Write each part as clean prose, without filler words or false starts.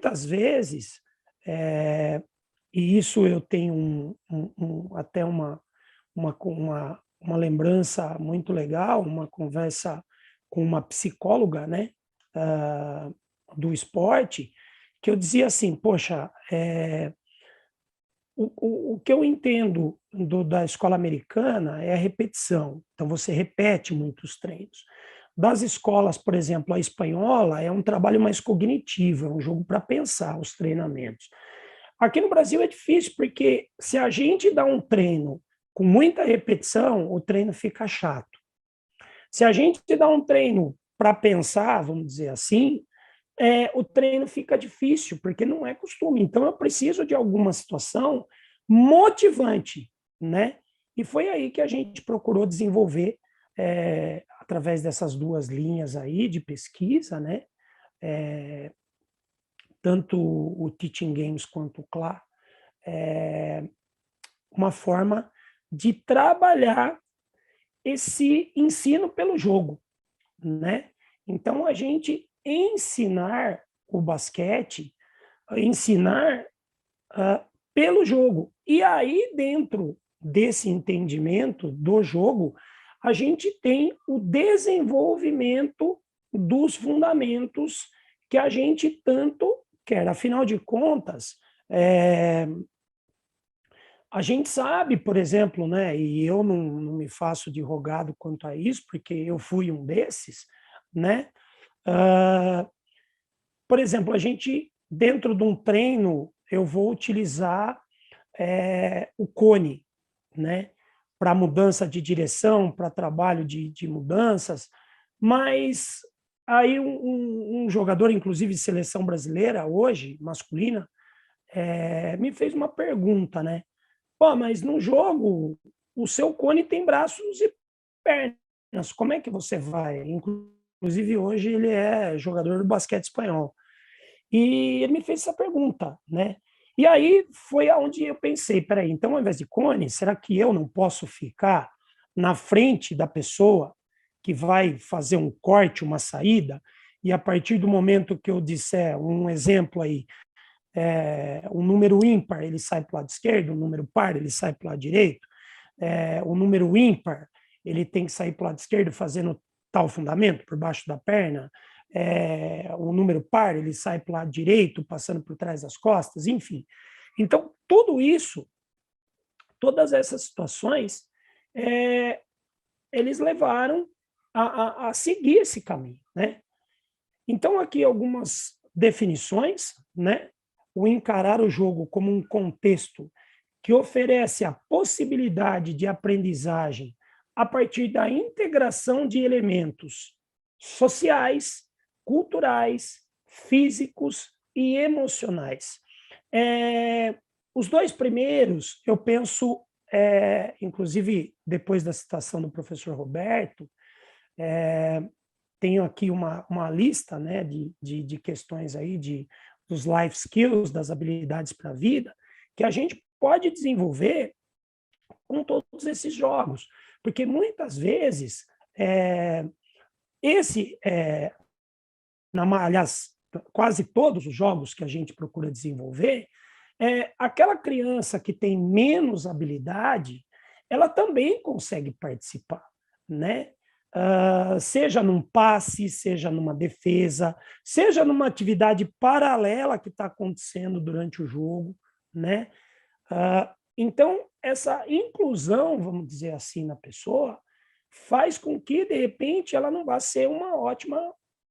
muitas vezes, e isso eu tenho até uma lembrança muito legal, uma conversa com uma psicóloga, né, ah, do esporte, que eu dizia assim, poxa, o que eu entendo da escola americana é a repetição. Então, você repete muitos treinos. Das escolas, por exemplo, a espanhola é um trabalho mais cognitivo, é um jogo para pensar os treinamentos. Aqui no Brasil é difícil, porque se a gente dá um treino com muita repetição, o treino fica chato. Se a gente dá um treino para pensar, vamos dizer assim, o treino fica difícil, porque não é costume. Então, eu preciso de alguma situação motivante, né? E foi aí que a gente procurou desenvolver, através dessas duas linhas aí de pesquisa, né? Tanto o Teaching Games quanto o CLA, uma forma de trabalhar esse ensino pelo jogo, né? Então, a gente ensinar o basquete, ensinar pelo jogo. E aí, dentro desse entendimento do jogo, a gente tem o desenvolvimento dos fundamentos que a gente tanto quer. Afinal de contas, a gente sabe, por exemplo, né, e eu não me faço de rogado quanto a isso, porque eu fui um desses, né? Uh, por exemplo, a gente, dentro de um treino, eu vou utilizar o cone, né? Para mudança de direção, para trabalho de mudanças, mas aí um jogador, inclusive de seleção brasileira, hoje, masculina, me fez uma pergunta, né? Pô, mas no jogo, o seu cone tem braços e pernas, como é que você vai? Inclusive, hoje ele é jogador do basquete espanhol. E ele me fez essa pergunta, né? E aí foi aonde eu pensei, peraí, então ao invés de cone, será que eu não posso ficar na frente da pessoa que vai fazer um corte, uma saída, e a partir do momento que eu disser um exemplo aí, um número ímpar, ele sai para o lado esquerdo, um número par, ele sai para o lado direito, o número ímpar, ele tem que sair para o lado esquerdo fazendo tal fundamento, por baixo da perna, o número par, ele sai para o lado direito, passando por trás das costas, enfim. Então, tudo isso, todas essas situações, eles levaram a seguir esse caminho, né? Então, aqui algumas definições, né? O encarar o jogo como um contexto que oferece a possibilidade de aprendizagem a partir da integração de elementos sociais, culturais, físicos e emocionais. Os dois primeiros, eu penso, inclusive depois da citação do professor Roberto, tenho aqui uma lista, né, de questões aí dos life skills, das habilidades para a vida, que a gente pode desenvolver com todos esses jogos. Porque muitas vezes, aliás, quase todos os jogos que a gente procura desenvolver, aquela criança que tem menos habilidade, ela também consegue participar, né? Seja num passe, seja numa defesa, seja numa atividade paralela que está acontecendo durante o jogo, né? Então, essa inclusão, vamos dizer assim, na pessoa, faz com que, de repente, ela não vá ser uma ótima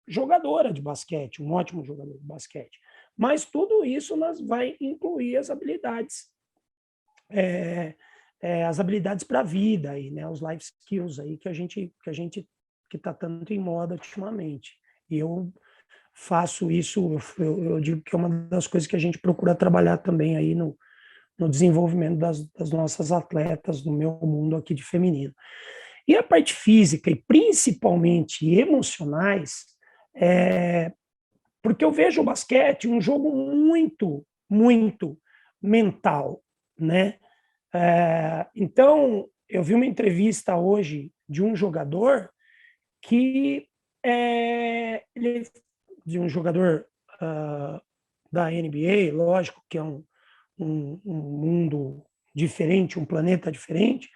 jogadora de basquete, um ótimo jogador de basquete. Mas tudo isso nós vai incluir as habilidades para a vida, aí, né? Os life skills aí que está tanto em moda ultimamente. E eu faço isso, eu digo que é uma das coisas que a gente procura trabalhar também aí no desenvolvimento das nossas atletas, no meu mundo aqui de feminino. E a parte física e principalmente emocionais, porque eu vejo o basquete um jogo muito, muito mental, né? Então, eu vi uma entrevista hoje de um jogador que de um jogador da NBA, lógico que é um mundo diferente, um planeta diferente,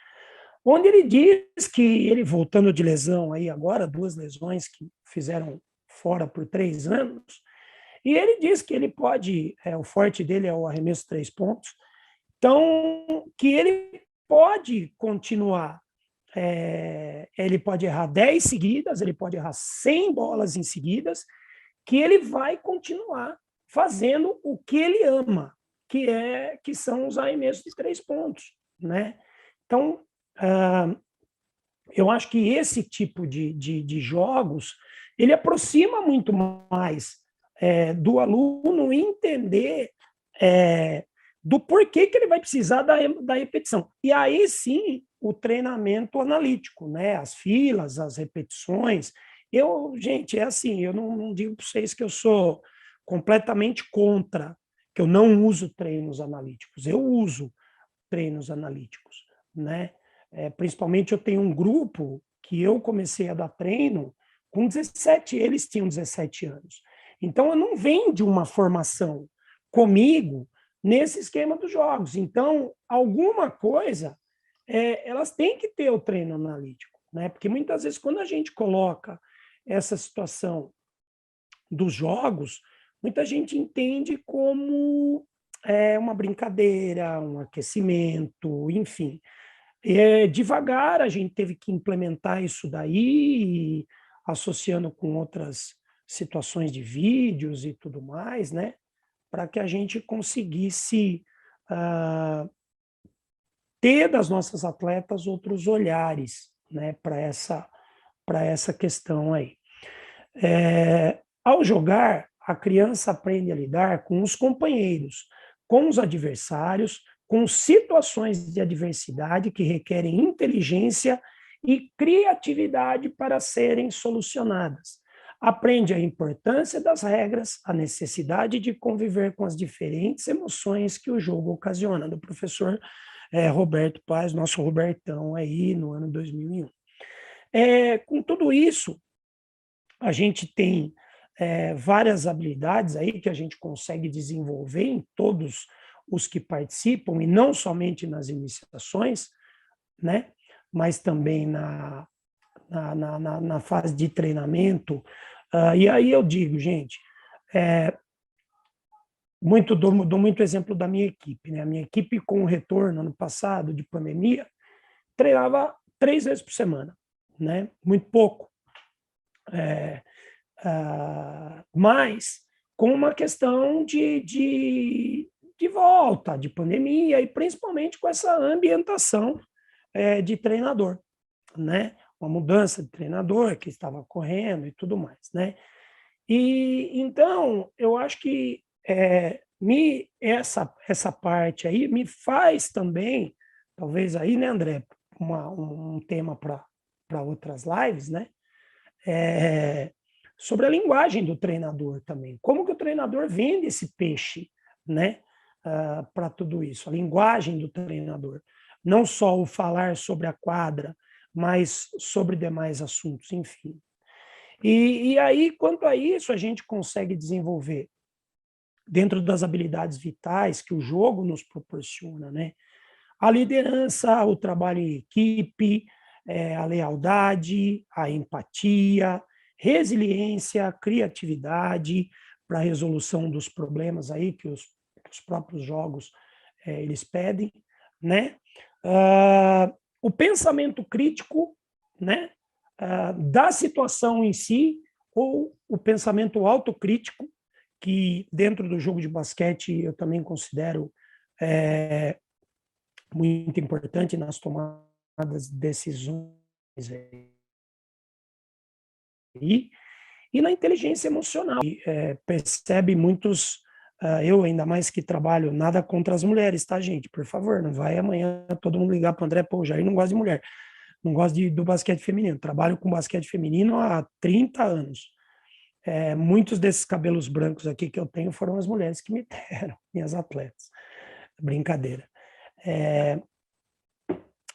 onde ele diz que ele, voltando de lesão aí agora, 2 lesões que fizeram fora por 3 anos, e ele diz que ele pode, o forte dele é o arremesso 3 pontos, então, que ele pode continuar, ele pode errar 10 seguidas, ele pode errar 100 bolas em seguidas, que ele vai continuar fazendo o que ele ama, que são os arremessos de 3 pontos, né? Então, eu acho que esse tipo de jogos, ele aproxima muito mais do aluno entender do porquê que ele vai precisar da repetição. E aí sim, o treinamento analítico, né? As filas, as repetições. Gente, é assim, eu não digo para vocês que eu sou completamente contra, que eu não uso treinos analíticos. Eu uso treinos analíticos, né? Principalmente eu tenho um grupo que eu comecei a dar treino com 17, eles tinham 17 anos. Então, eu não venho de uma formação comigo nesse esquema dos jogos. Então, alguma coisa, elas têm que ter o treino analítico, né? Porque muitas vezes, quando a gente coloca essa situação dos jogos, muita gente entende como uma brincadeira, um aquecimento, enfim. Devagar a gente teve que implementar isso daí, associando com outras situações de vídeos e tudo mais, né? Para que a gente conseguisse ter das nossas atletas outros olhares, né? Para essa questão aí. Ao jogar, a criança aprende a lidar com os companheiros, com os adversários, com situações de adversidade que requerem inteligência e criatividade para serem solucionadas. Aprende a importância das regras, a necessidade de conviver com as diferentes emoções que o jogo ocasiona, do professor Roberto Paz, nosso Robertão aí no ano 2001. Com tudo isso, a gente tem várias habilidades aí que a gente consegue desenvolver em todos os que participam, e não somente nas iniciações, né? Mas também na fase de treinamento. E aí eu digo, gente, dou muito exemplo da minha equipe, né? A minha equipe, com o retorno ano passado de pandemia, treinava 3 vezes por semana, né? Muito pouco. Mas com uma questão de volta, de pandemia, e principalmente com essa ambientação de treinador, né? Uma mudança de treinador que estava ocorrendo e tudo mais, né? E então eu acho que essa parte aí me faz também, talvez aí, né, André, um tema para outras lives, né? Sobre a linguagem do treinador também. Como que o treinador vende esse peixe, né? Para tudo isso, a linguagem do treinador. Não só o falar sobre a quadra, mas sobre demais assuntos, enfim. E aí, quanto a isso, a gente consegue desenvolver, dentro das habilidades vitais que o jogo nos proporciona, né? A liderança, o trabalho em equipe, a lealdade, a empatia, resiliência, criatividade para a resolução dos problemas aí que os próprios jogos eles pedem, né? O pensamento crítico, né? Da situação em si, ou o pensamento autocrítico, que dentro do jogo de basquete eu também considero muito importante nas tomadas de decisões aí, e na inteligência emocional. Percebe muitos, eu ainda mais que trabalho, nada contra as mulheres, tá, gente? Por favor, não vai amanhã todo mundo ligar para o André, pô, Jair não gosta de mulher, não gosta do basquete feminino, trabalho com basquete feminino há 30 anos. Muitos desses cabelos brancos aqui que eu tenho foram as mulheres que me deram, minhas atletas. Brincadeira.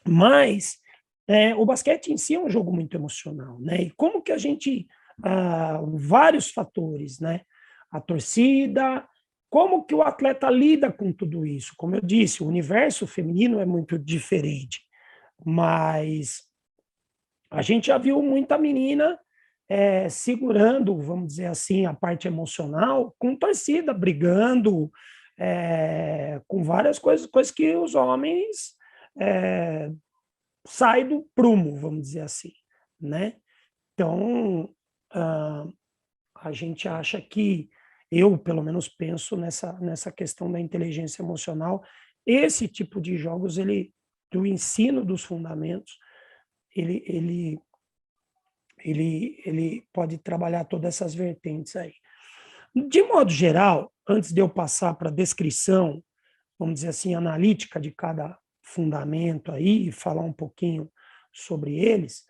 Mas o basquete em si é um jogo muito emocional, né? E como que a gente vários fatores, né? A torcida, Como que o atleta lida com tudo isso? Como eu disse, o universo feminino é muito diferente, mas a gente já viu muita menina segurando, vamos dizer assim, a parte emocional, com torcida, brigando, com várias coisas que os homens saem do prumo, vamos dizer assim, né? Então, a gente acha que, eu pelo menos penso nessa questão da inteligência emocional, esse tipo de jogos, do ensino dos fundamentos, ele, ele, ele pode trabalhar todas essas vertentes aí. De modo geral, antes de eu passar para a descrição, vamos dizer assim, analítica de cada fundamento aí, e falar um pouquinho sobre eles,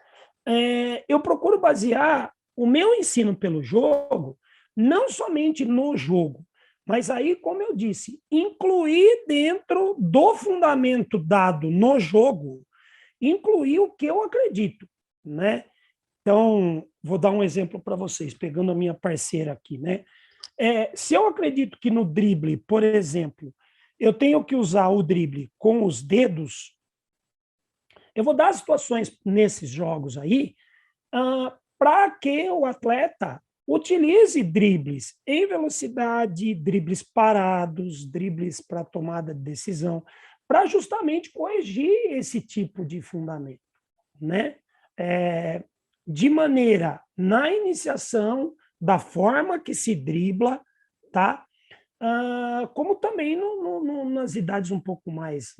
eu procuro basear o meu ensino pelo jogo, não somente no jogo, mas aí, como eu disse, incluir dentro do fundamento dado no jogo, incluir o que eu acredito, né? Então, vou dar um exemplo para vocês, pegando a minha parceira aqui, né? Se eu acredito que no drible, por exemplo, eu tenho que usar o drible com os dedos, eu vou dar situações nesses jogos aí para que o atleta utilize dribles em velocidade, dribles parados, dribles para tomada de decisão, para justamente corrigir esse tipo de fundamento, né? De maneira, na iniciação, da forma que se dribla, tá? Como também nas idades um pouco mais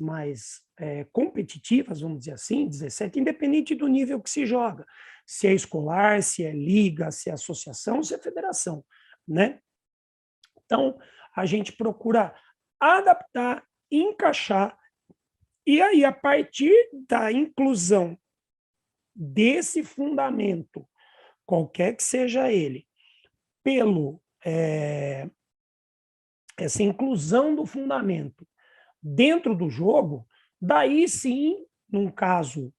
competitivas, vamos dizer assim, 17, independente do nível que se joga, se é escolar, se é liga, se é associação, se é federação, né? Então, a gente procura adaptar, encaixar, e aí, a partir da inclusão desse fundamento, qualquer que seja ele, pelo essa inclusão do fundamento dentro do jogo, daí sim, num caso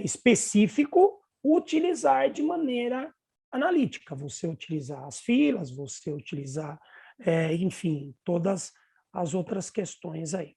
específico, utilizar de maneira analítica, você utilizar as filas, você utilizar, enfim, todas as outras questões aí.